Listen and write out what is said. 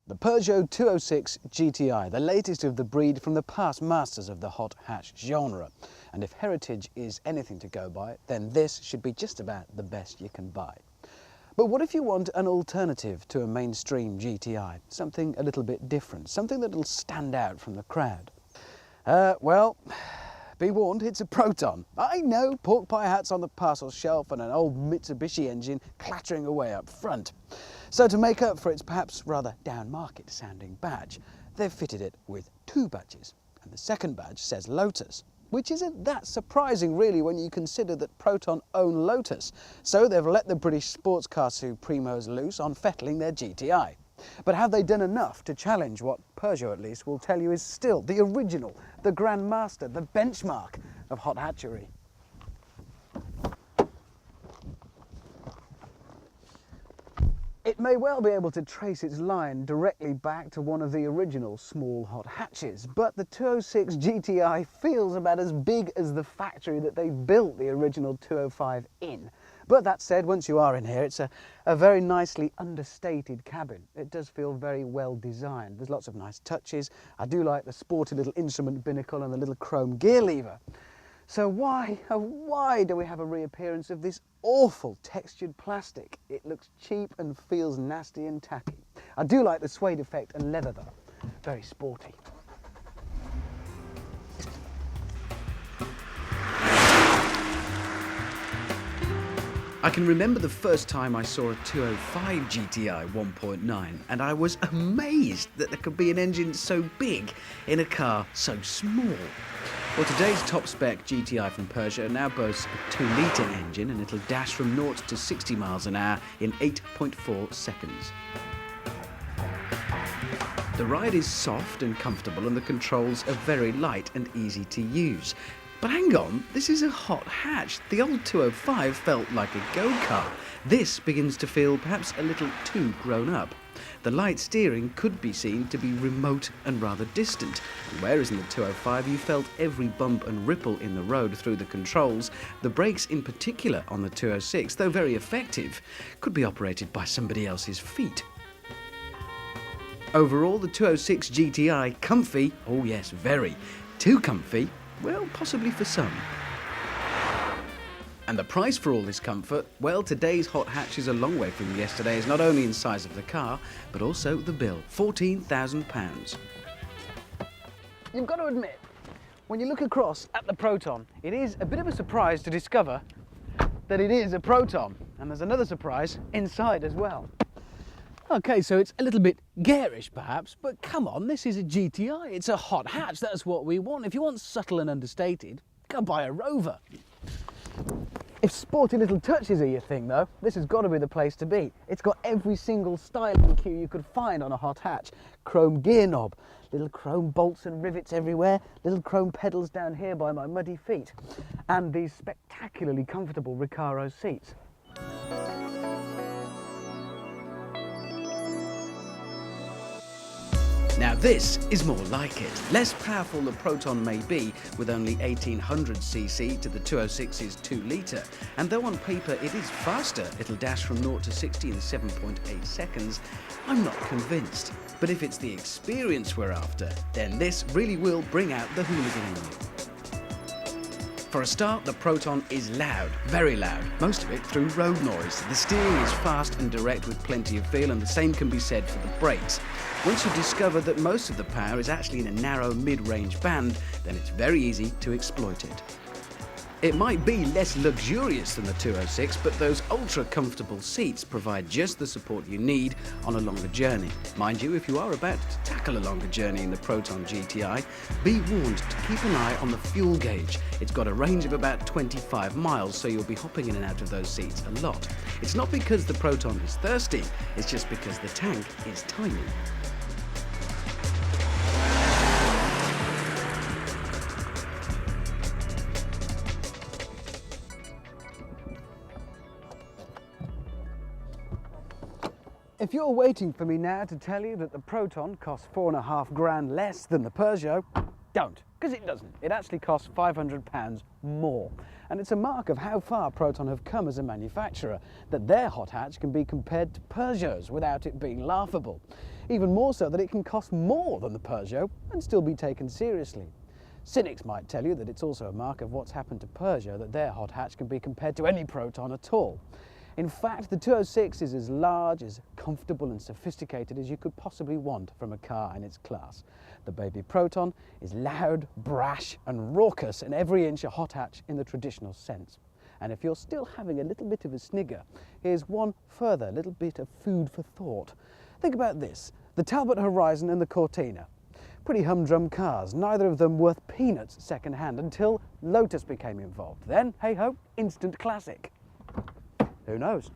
The Peugeot 206 GTi, the latest of the breed from the past masters of the hot hatch genre. And if heritage is anything to go by, then this should be just about the best you can buy. But what if you want an alternative to a mainstream GTi? Something a little bit different, something that'll stand out from the crowd. Well, be warned, it's a Proton. I know, pork pie hats on the parcel shelf and an old Mitsubishi engine clattering away up front. So to make up for its perhaps rather down-market sounding badge, they've fitted it with two badges. And the second badge says Lotus, which isn't that surprising really when you consider that Proton own Lotus. So they've let the British sports car supremos loose on fettling their GTi. But have they done enough to challenge what Peugeot at least will tell you is still the original, the grandmaster, the benchmark of hot hatchery? It may well be able to trace its line directly back to one of the original small hot hatches, but the 206 GTi feels about as big as the factory that they built the original 205 in. But that said, once you are in here, it's a very nicely understated cabin. It does feel very well designed. There's lots of nice touches. I do like the sporty little instrument binnacle and the little chrome gear lever. So why, oh why do we have a reappearance of this awful textured plastic? It looks cheap and feels nasty and tacky. I do like the suede effect and leather though. Very sporty. I can remember the first time I saw a 205 GTi 1.9 and I was amazed that there could be an engine so big in a car so small. Well, today's top spec GTi from Peugeot now boasts a 2-litre engine and it'll dash from 0 to 60 miles an hour in 8.4 seconds. The ride is soft and comfortable and the controls are very light and easy to use. But hang on, this is a hot hatch. The old 205 felt like a go-kart. This begins to feel perhaps a little too grown up. The light steering could be seen to be remote and rather distant, whereas in the 205 you felt every bump and ripple in the road through the controls. The brakes in particular on the 206, though very effective, could be operated by somebody else's feet. Overall, the 206 GTi, comfy, oh yes, very. Too comfy, well, possibly for some. And the price for all this comfort? Well, today's hot hatch is a long way from yesterday's, not only in size of the car, but also the bill, £14,000. You've got to admit, when you look across at the Proton, it is a bit of a surprise to discover that it is a Proton. And there's another surprise inside as well. Okay, so it's a little bit garish perhaps, but come on, this is a GTi. It's a hot hatch, that's what we want. If you want subtle and understated, go buy a Rover. If sporty little touches are your thing though, this has got to be the place to be. It's got every single styling cue you could find on a hot hatch. Chrome gear knob, little chrome bolts and rivets everywhere, little chrome pedals down here by my muddy feet, and these spectacularly comfortable Recaro seats. Now this is more like it. Less powerful the Proton may be, with only 1800cc to the 206's 2-litre, and though on paper it is faster, it'll dash from 0 to 60 in 7.8 seconds, I'm not convinced. But if it's the experience we're after, then this really will bring out the hooligan in you. For a start, the Proton is loud, very loud, most of it through road noise. The steering is fast and direct with plenty of feel, and the same can be said for the brakes. Once you discover that most of the power is actually in a narrow mid-range band, then it's very easy to exploit it. It might be less luxurious than the 206, but those ultra-comfortable seats provide just the support you need on a longer journey. Mind you, if you are about to tackle a longer journey in the Proton GTi, be warned to keep an eye on the fuel gauge. It's got a range of about 25 miles, so you'll be hopping in and out of those seats a lot. It's not because the Proton is thirsty, it's just because the tank is tiny. If you're waiting for me now to tell you that the Proton costs £4.5 less than the Peugeot, don't, because it doesn't. It actually costs £500 more. And it's a mark of how far Proton have come as a manufacturer, that their hot hatch can be compared to Peugeot's without it being laughable. Even more so that it can cost more than the Peugeot and still be taken seriously. Cynics might tell you that it's also a mark of what's happened to Peugeot that their hot hatch can be compared to any Proton at all. In fact, the 206 is as large, as comfortable and sophisticated as you could possibly want from a car in its class. The baby Proton is loud, brash and raucous and every inch a hot hatch in the traditional sense. And if you're still having a little bit of a snigger, here's one further little bit of food for thought. Think about this, the Talbot Horizon and the Cortina. Pretty humdrum cars, neither of them worth peanuts second hand until Lotus became involved. Then, hey ho, instant classic. Who knows?